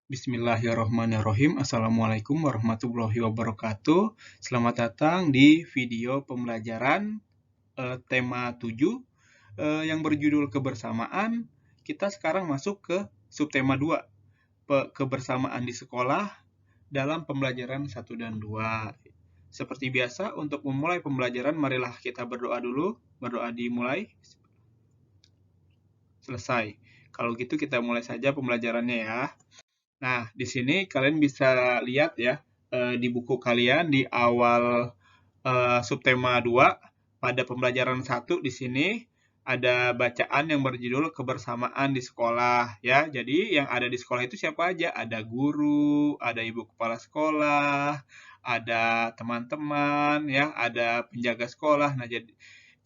Bismillahirrahmanirrahim. Assalamualaikum warahmatullahi wabarakatuh. Selamat datang di video pembelajaran tema 7 yang berjudul kebersamaan. Kita sekarang masuk ke subtema 2, kebersamaan di sekolah dalam pembelajaran 1 dan 2. Seperti biasa, untuk memulai pembelajaran, marilah kita berdoa dulu. Berdoa dimulai. Selesai. Kalau gitu kita mulai saja pembelajarannya ya. Nah, di sini kalian bisa lihat ya, di buku kalian di awal subtema 2, pada pembelajaran 1 di sini ada bacaan yang berjudul kebersamaan di sekolah ya. Jadi yang ada di sekolah itu siapa aja? Ada guru, ada ibu kepala sekolah, ada teman-teman ya, ada penjaga sekolah. Nah,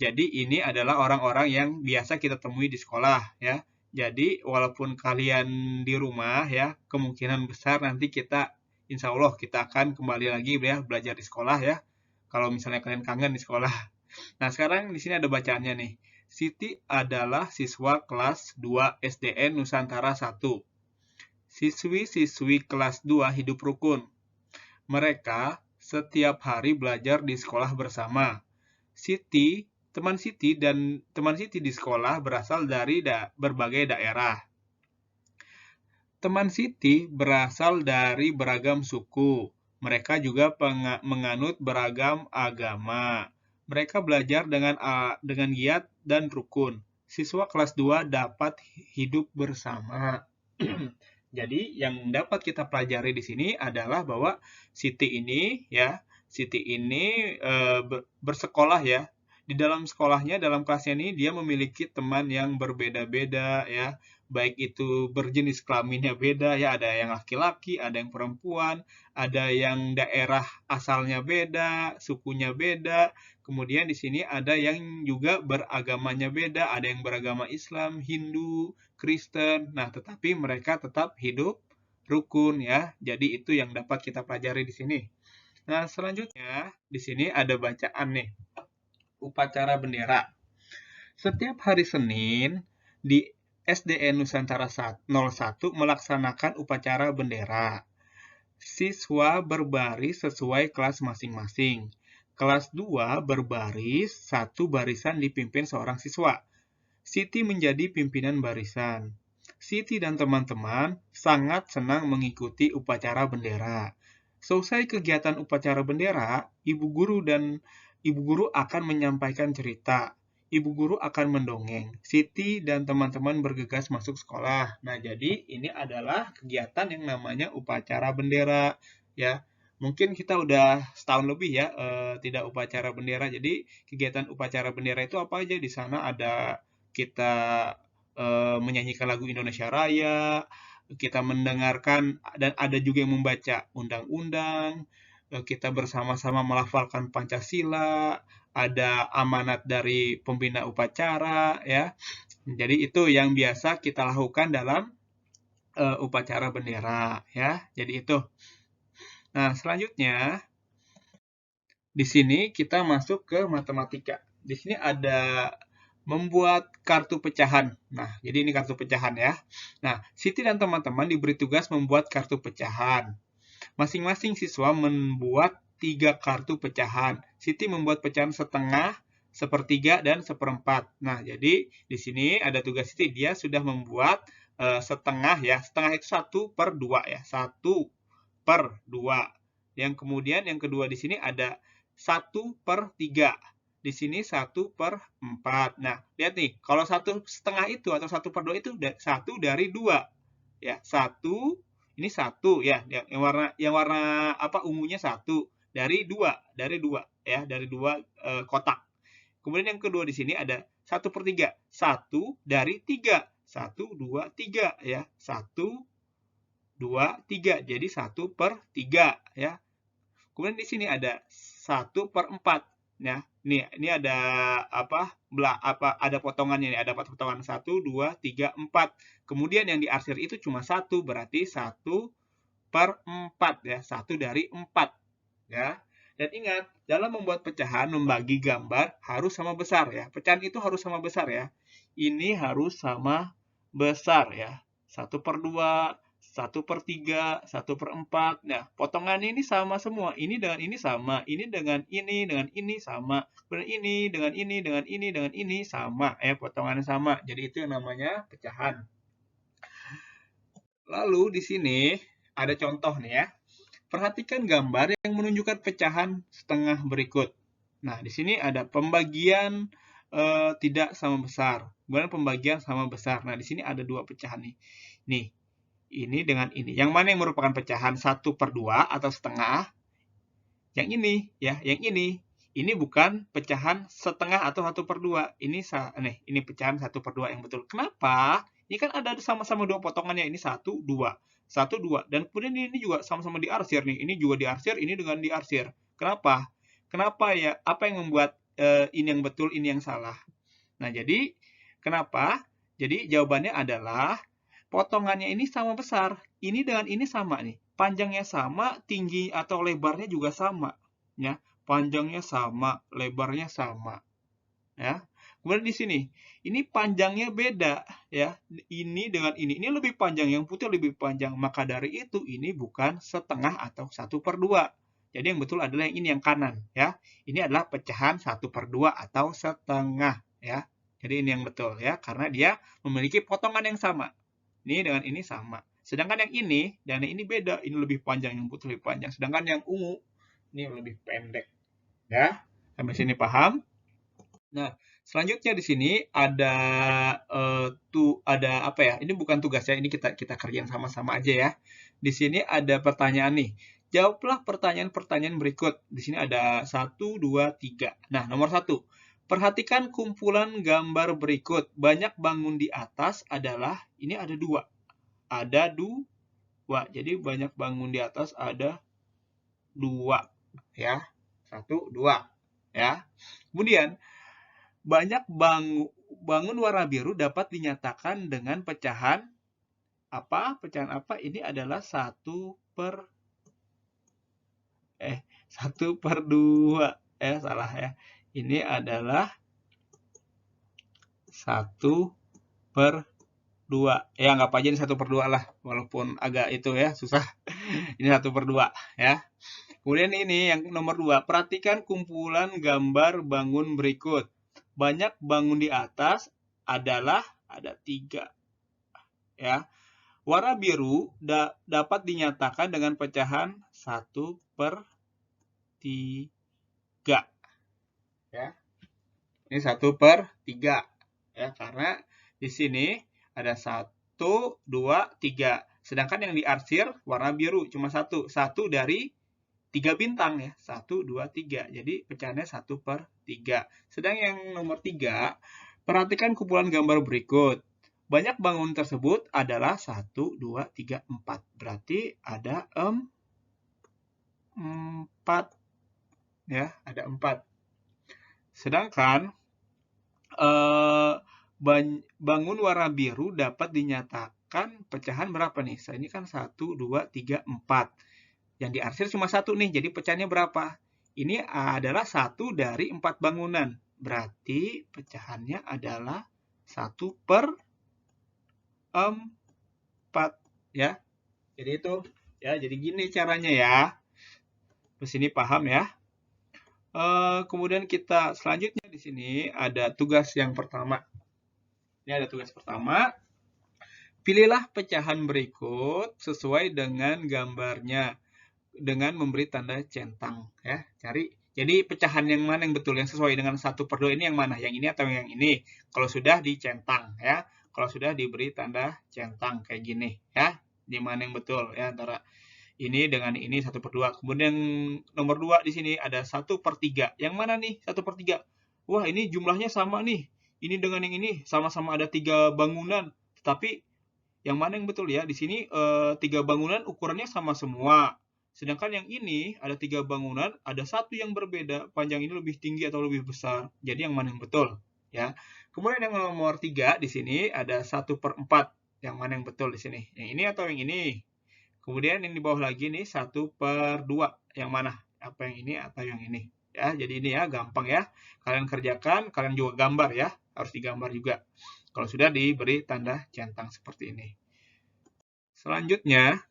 jadi ini adalah orang-orang yang biasa kita temui di sekolah ya. Jadi walaupun kalian di rumah ya, kemungkinan besar nanti insya Allah kita akan kembali lagi ya belajar di sekolah ya. Kalau misalnya kalian kangen di sekolah. Nah, sekarang di sini ada bacaannya nih. Siti adalah siswa kelas 2 SDN Nusantara 1. Siswi-siswi kelas 2 hidup rukun. Mereka setiap hari belajar di sekolah bersama. Teman Siti di sekolah berasal dari berbagai daerah. Teman Siti berasal dari beragam suku. Mereka juga menganut beragam agama. Mereka belajar dengan giat dan rukun. Siswa kelas 2 dapat hidup bersama. Jadi yang dapat kita pelajari di sini adalah bahwa Siti ini bersekolah ya. Di dalam sekolahnya, dalam kelasnya ini dia memiliki teman yang berbeda-beda ya. Baik itu berjenis kelaminnya beda ya, ada yang laki-laki, ada yang perempuan, ada yang daerah asalnya beda, sukunya beda. Kemudian di sini ada yang juga beragamanya beda, ada yang beragama Islam, Hindu, Kristen. Nah, tetapi mereka tetap hidup rukun ya. Jadi itu yang dapat kita pelajari di sini. Nah, selanjutnya di sini ada bacaan nih. Upacara bendera. Setiap hari Senin di SDN Nusantara 01 melaksanakan upacara bendera. Siswa berbaris sesuai kelas masing-masing. Kelas 2 berbaris, satu barisan dipimpin seorang siswa. Siti menjadi pimpinan barisan. Siti dan teman-teman sangat senang mengikuti upacara bendera. Selesai kegiatan upacara bendera, ibu guru akan menyampaikan cerita. Ibu guru akan mendongeng. Siti dan teman-teman bergegas masuk sekolah. Nah, jadi ini adalah kegiatan yang namanya upacara bendera ya. Mungkin kita udah setahun lebih ya tidak upacara bendera. Jadi kegiatan upacara bendera itu apa aja? Di sana ada kita menyanyikan lagu Indonesia Raya, kita mendengarkan dan ada juga yang membaca undang-undang, kita bersama-sama melafalkan Pancasila, ada amanat dari pembina upacara ya. Jadi itu yang biasa kita lakukan dalam upacara bendera ya. Jadi itu. Nah, selanjutnya di sini kita masuk ke matematika. Di sini ada membuat kartu pecahan. Nah, jadi ini kartu pecahan ya. Nah, Siti dan teman-teman diberi tugas membuat kartu pecahan. Masing-masing siswa membuat 3 kartu pecahan. Siti membuat pecahan setengah, sepertiga, dan seperempat. Nah, jadi di sini ada tugas Siti. Dia sudah membuat setengah ya. Setengah itu 1/2 ya. 1/2. Yang kemudian yang kedua di sini ada 1/3. Di sini 1/4. Nah, lihat nih, kalau 1/2 itu atau 1/2 itu 1 dari 2. Ya, 1 ini 1 ya, yang warna apa ungunya 1 dari 2 ya, dari 2 kotak. Kemudian yang kedua di sini ada 1/3. 1 dari 3. 1 2 3 ya. 1 2 3. Jadi 1/3 ya. Kemudian di sini ada 1/4 ya. Ini ada ada potongannya nih, ada potongan 1 2 3 4. Kemudian yang diarsir itu cuma 1, berarti 1/4 ya, 1 dari 4 ya. Dan ingat, dalam membuat pecahan membagi gambar harus sama besar ya. Pecahan itu harus sama besar ya. Ini harus sama besar ya. 1/2, 1/3, 1/4. Nah, potongannya ini sama semua. Ini dengan ini sama. Ini dengan ini sama. Kemudian ini dengan ini, dengan ini, dengan ini sama. Potongannya sama. Jadi itu yang namanya pecahan. Lalu di sini ada contoh nih ya. Perhatikan gambar yang menunjukkan pecahan setengah berikut. Nah, di sini ada pembagian tidak sama besar. Kemudian pembagian sama besar. Nah, di sini ada dua pecahan nih. Nih, ini dengan ini. Yang mana yang merupakan pecahan 1/2 atau setengah? Yang ini, ya, yang ini. Ini bukan pecahan setengah atau 1/2. Ini pecahan 1/2 yang betul. Kenapa? Ini kan ada sama-sama dua potongannya. Ini 1, 2. 1, 2. Dan kemudian ini juga sama-sama diarsir nih. Ini juga diarsir, ini dengan diarsir. Kenapa? Kenapa ya? Apa yang membuat ini yang betul, ini yang salah? Nah, jadi kenapa? Jadi jawabannya adalah potongannya ini sama besar. Ini dengan ini sama nih. Panjangnya sama, tinggi atau lebarnya juga sama. Ya, panjangnya sama, lebarnya sama. Ya. Kemudian di sini, ini panjangnya beda ya. Ini dengan ini lebih panjang, yang putih lebih panjang. Maka dari itu ini bukan setengah atau 1/2. Jadi yang betul adalah yang ini, yang kanan ya. Ini adalah pecahan 1/2 atau setengah ya. Jadi ini yang betul ya, karena dia memiliki potongan yang sama. Ini dengan ini sama. Sedangkan yang ini dan yang ini beda. Ini lebih panjang, yang putih lebih panjang. Sedangkan yang ungu ini lebih pendek. Ya, sampai sini paham? Nah, selanjutnya di sini ada ada apa ya? Ini bukan tugas ya, ini kita kerjain sama-sama aja ya. Di sini ada pertanyaan nih. Jawablah pertanyaan-pertanyaan berikut. Di sini ada 1, 2, 3. Nah, nomor 1. Perhatikan kumpulan gambar berikut. Banyak bangun di atas adalah, ini ada 2. Ada 2. Jadi banyak bangun di atas ada 2. Ya, 1, 2. Ya. Kemudian, banyak bangun warna biru dapat dinyatakan dengan pecahan apa? Pecahan apa? Ini adalah 1/2. Salah ya. Ini adalah 1/2. Ya, anggap aja ini 1/2 lah. Walaupun agak itu ya, susah. Ini 1/2 ya. Kemudian ini yang nomor 2. Perhatikan kumpulan gambar bangun berikut. Banyak bangun di atas adalah ada 3. Ya. Warna biru dapat dinyatakan dengan pecahan 1/3. Ya. Ini 1/3. Ya, karena di sini ada 1, 2, 3. Sedangkan yang diarsir warna biru cuma 1. 1 dari 3 bintang ya. 1, 2, 3. Jadi pecahannya 1/3. Sedang yang nomor 3, perhatikan kumpulan gambar berikut. Banyak bangun tersebut adalah 1, 2, 3, 4. Berarti ada 4. Ya, ada 4. Sedangkan bangun warna biru dapat dinyatakan pecahan berapa nih? Ini kan 1, 2, 3, 4. Yang diarsir cuma 1 nih, jadi pecahannya berapa? Ini adalah 1 dari 4 bangunan. Berarti pecahannya adalah 1/4 ya. Jadi itu ya, jadi gini caranya ya. Terus ini paham ya? Kemudian kita selanjutnya di sini ada tugas yang pertama. Ini ada tugas pertama. Pilihlah pecahan berikut sesuai dengan gambarnya dengan memberi tanda centang ya. Jadi pecahan yang mana yang betul, yang sesuai dengan 1/2 ini yang mana? Yang ini atau yang ini? Kalau sudah dicentang ya. Kalau sudah diberi tanda centang kayak gini ya. Di mana yang betul ya, antara ini dengan ini 1/2. Kemudian nomor 2 di sini ada 1/3. Yang mana nih 1/3? Wah, ini jumlahnya sama nih. Ini dengan yang ini sama-sama ada 3 bangunan. Tapi yang mana yang betul ya? Di sini 3 bangunan ukurannya sama semua. Sedangkan yang ini ada 3 bangunan, ada satu yang berbeda, panjang ini lebih tinggi atau lebih besar. Jadi yang mana yang betul? Ya. Kemudian yang nomor 3 di sini ada 1/4. Yang mana yang betul di sini? Yang ini atau yang ini? Kemudian yang di bawah lagi nih 1/2. Yang mana? Apa yang ini atau yang ini? Ya, jadi ini ya gampang ya. Kalian kerjakan, kalian juga gambar ya. Harus digambar juga. Kalau sudah diberi tanda centang seperti ini. Selanjutnya,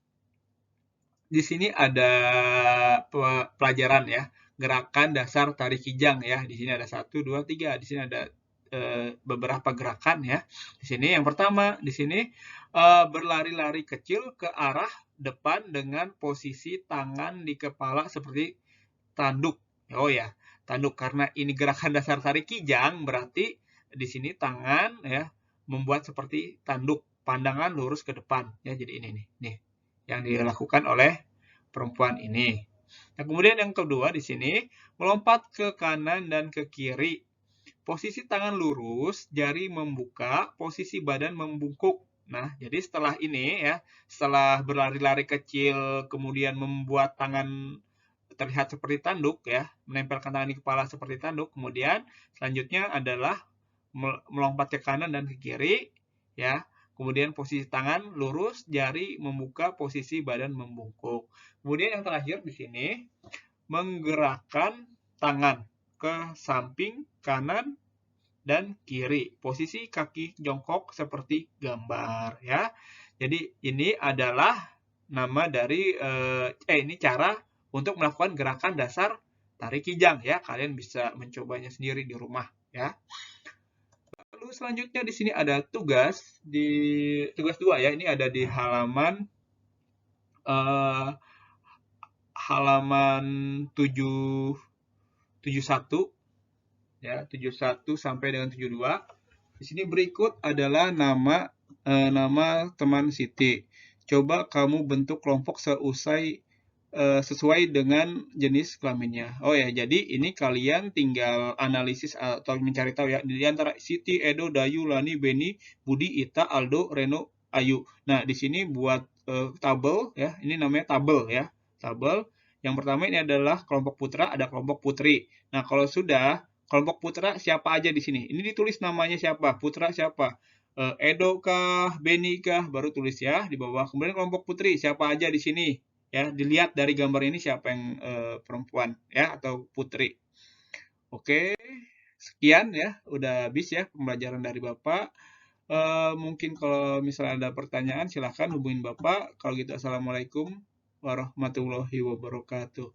di sini ada pelajaran ya, gerakan dasar tari kijang ya. Di sini ada 1, 2, 3. Di sini ada beberapa gerakan ya. Di sini yang pertama, di sini berlari-lari kecil ke arah depan dengan posisi tangan di kepala seperti tanduk. Oh ya, tanduk karena ini gerakan dasar tari kijang berarti di sini tangan ya membuat seperti tanduk, pandangan lurus ke depan ya. Jadi ini nih yang dilakukan oleh perempuan ini. Nah, kemudian yang kedua di sini melompat ke kanan dan ke kiri. Posisi tangan lurus, jari membuka, posisi badan membungkuk. Nah, jadi setelah ini ya, setelah berlari-lari kecil, kemudian membuat tangan terlihat seperti tanduk ya, menempelkan tangan di kepala seperti tanduk, kemudian selanjutnya adalah melompat ke kanan dan ke kiri ya. Kemudian posisi tangan lurus, jari membuka, posisi badan membungkuk. Kemudian yang terakhir di sini menggerakkan tangan ke samping kanan dan kiri. Posisi kaki jongkok seperti gambar ya. Jadi ini adalah nama dari ini cara untuk melakukan gerakan dasar tari kijang ya. Kalian bisa mencobanya sendiri di rumah ya. Lalu selanjutnya di sini ada tugas 2 ya. Ini ada di halaman 71 ya, 71 sampai dengan 72. Di sini berikut adalah nama teman Siti. Coba kamu bentuk kelompok sesuai dengan jenis kelaminnya. Oh ya, jadi ini kalian tinggal analisis atau mencari tahu ya di antara Siti, Edo, Dayu, Lani, Beni, Budi, Ita, Aldo, Reno, Ayu. Nah, di sini buat tabel ya. Ini namanya tabel ya. Tabel. Yang pertama ini adalah kelompok putra, ada kelompok putri. Nah, kalau sudah kelompok putra siapa aja di sini? Ini ditulis namanya siapa? Putra siapa? Edo kah, Beni kah? Baru tulis ya di bawah. Kemudian kelompok putri siapa aja di sini? Ya, dilihat dari gambar ini siapa yang perempuan ya atau putri. Oke, sekian ya, udah habis ya pembelajaran dari Bapak. Mungkin kalau misalnya ada pertanyaan silahkan hubungin Bapak. Kalau gitu assalamualaikum warahmatullahi wabarakatuh.